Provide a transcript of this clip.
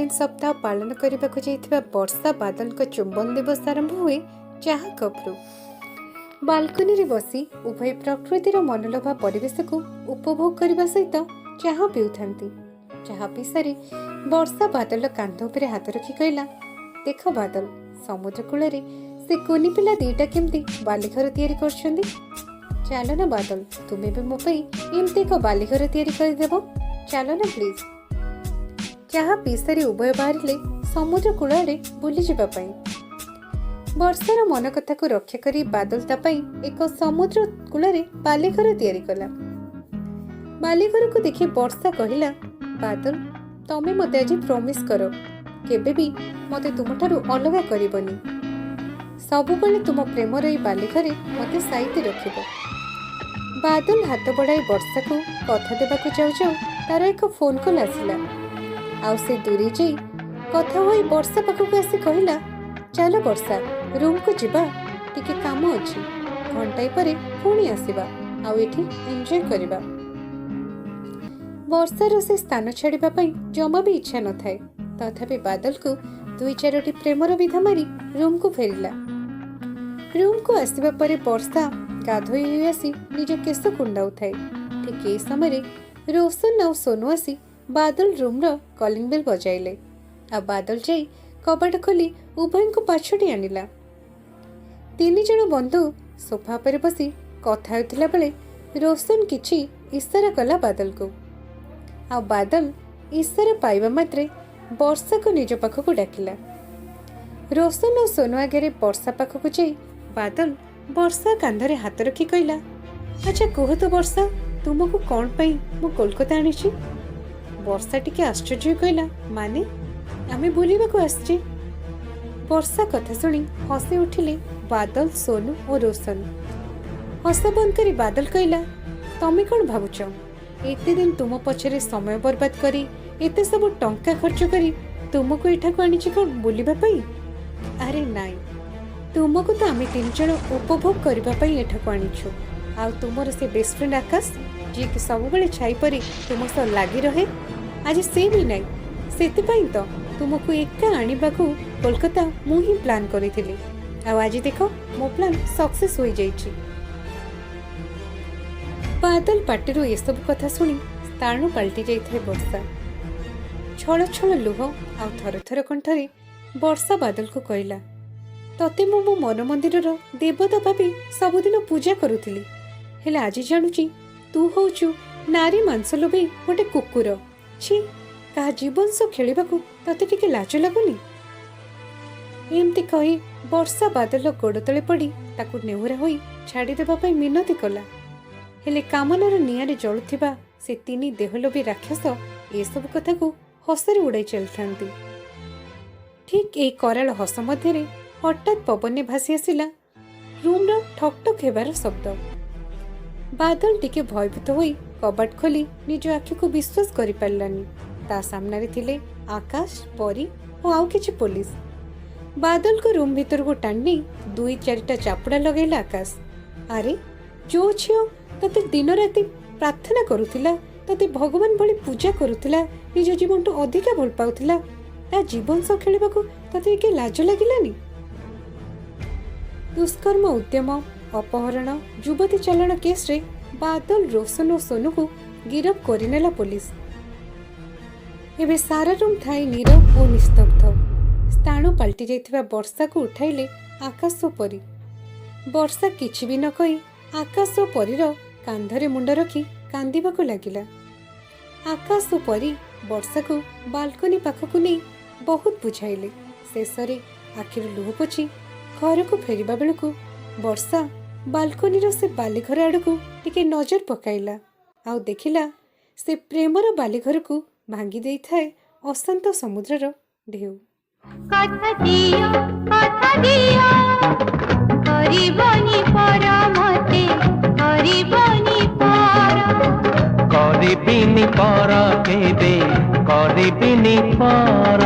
Valentine सप्ताह पालन करने को वर्षा बादल को चुंबन दिवस आरंभ हुए चाह कपरू। बालकनी रे बसी उभय प्रकृतिर मनलोभा परिवेश को उपभोग करने सहित चाह पिउथांती। चाह पी सारी वर्षा बादल कांध उपरे हाथ रखी कहला, देख बादल, समुद्र कूल से कुनी पिला दीटा केमती बालीघर तैयारी करछंदी। चलो ना बादल, तुम्हें भी मो पई एमती एक बालीघर तैयारी कर देबो, चलो ना प्लीज। चाह पी सारी उभय बाहरिले समुद्र कूल आड़े बुली जिबा पई। वर्षार मन कथा को रक्षा करी बादल तापाई एक समुद्र कूल बालीघर तैयारी कला। बालीघर को देखि वर्षा कहला, बादल, तमे मते आज प्रॉमिस करो केबे भी मते तुमठारु अलगा करिबनी। सबुबले तुम प्रेमर ए बालीघरे मते साइती रखिबो। बादल हाथ बढ़ाई वर्षा को कथा देबाकू जाऊ जाऊ तार एक फोन कॉल आसिला। आउ से दूरी जाई कथा होई वर्षा पाखକୁ आसी कहला, चलो वर्षा, रूम को जिबा, टिके काम अछि, घंटाई परे पुणी आसीबा, आउ एठी एन्जॉय करिबा। वर्षार से स्थान छाड़िबा पई जमा भी इच्छा न थाए, तथापि बादल को दुई चारोटी प्रेमर विधा मारी रूम को फेरिला। रूम को आसीबा परे वर्षा गाधोई हुई आसी निज केश कुंडाउ थाए। ठीक एई समय रोशन और सोनू आसी बादल रूम रो कॉलिंग बेल बजाइले। आ बादल जाई कबाट खोली उभय को पाछड़ी आनिला। तीन जण बंधु सोफा पर बसी कथा होतिला बेले रोशन किछि इशारा कला बादल को। आ बादल इशारा पाइबा मात्रे वर्षा को निज पाखକୁ डाकिला। रोशन और सोनू आगे वर्षा पाखକୁ जाई बादल वर्षा कांधरे हाथ रखी कहला, अच्छा कह तो वर्षा, तुमको कौन पाई मु कोलकाता आनिछि। वर्षा टिके आश्चर्य कहला, माने आमे बुलिबा को आछी। वर्षा कथा सुनी हसी उठिले बादल, सोनू और रोशन। हस बंद करी बादल कहला, तमे कौन भावुच, एते दिन तुम पछरे समय बर्बाद करी एते सब टंका खर्च करी तुमको एठा को आनिछि कौन बुलिबा पई। अरे नाई, तुमको तो आमे तीन जण उपभोग करबा पई एठा को आनिछु। आ तुमर से बेस्ट फ्रेंड आकाश जे कि सब बेले छाई परी तुम सह लागी रहे, आज से भी नाई, सेति पई तो तुमको एका आनिबा को कोलकाता मु ही प्लान करिथिली। आ आज देखो मो प्लान सक्सेस होई जाईछि। बादल पाटिरो ए सब कथा सुनी स्थाणु पलटि जाइथे वर्षा। छल छल लुह आ थर थर कंठरे वर्षा बादल को कहला, तते मो मो मन मंदिर देवता भाभी सबुदिन पूजा करुथिली, हेले आज जानुची तू होचु नारी मांस लोभी गोटे कुकुर। छी, कहा जीवन सो खेलिबाकू तते टिके लाज लागुनी। एमती कही वर्षा बादल गोड़ तले पड़ी ताकू नेहुरा होई छाड़ी देबा पई मिनती कला। हेले कामनार निआरे जळुथिबा से तीनी देहलोभी राक्षस ए सब कथा को हसरे उड़ाई चलथांती। ठीक ए कराल हस मध्यरे हठात पवन भासी आसिला रूम रो ठक ठक हेबार शब्द। बादल टिके भयभीत होई कबाट खोली निज आखि को विश्वास करि पारलानी। ता सामने रे थिले आकाश, परी और आउ किछि पुलिस। बादल को रूम भीतर को टाणी दुई चारिटा चापुड़ा लगैला आकाश। अरे जो झियो तते दिन राति प्रार्थना करुथिला, तते भगवान भली पूजा करुथिला, निज जीवन तो अधिका भल पाउथिला, ता जीवन सह खेलिबाकू तते के लाज लागिलानी। दुष्कर्म उद्यम, अपहरण, युवती चालाण केस रे बादल, रोशन और सोनू को गिरफ करिनेला पुलिस। एबे सारा रूम थाई नीरव और निस्तब्ध। स्थाणु पलटि जाइथिबा वर्षा को उठाइले आकाश और परी। वर्षा किछि भी न कही आकाश और परीर कांधरे मुंड रखी कांदिबाकू लागिला। आकाश और परी वर्षा को बालकनी पाखକୁ नहीं बहुत बुझाइले। शेषरे आखिर लुह पोछि घर को फेरिबा बेलू वर्षा बालकनी से बालीघर आड़कू टिके नजर पकाइला। आउ देखिला से प्रेमर बालीघर को भांगी देई थाए अशांत समुद्रर ढेउ। कथा दियो करिबनी पर मते करिबनी पर केबे करिबनी पर।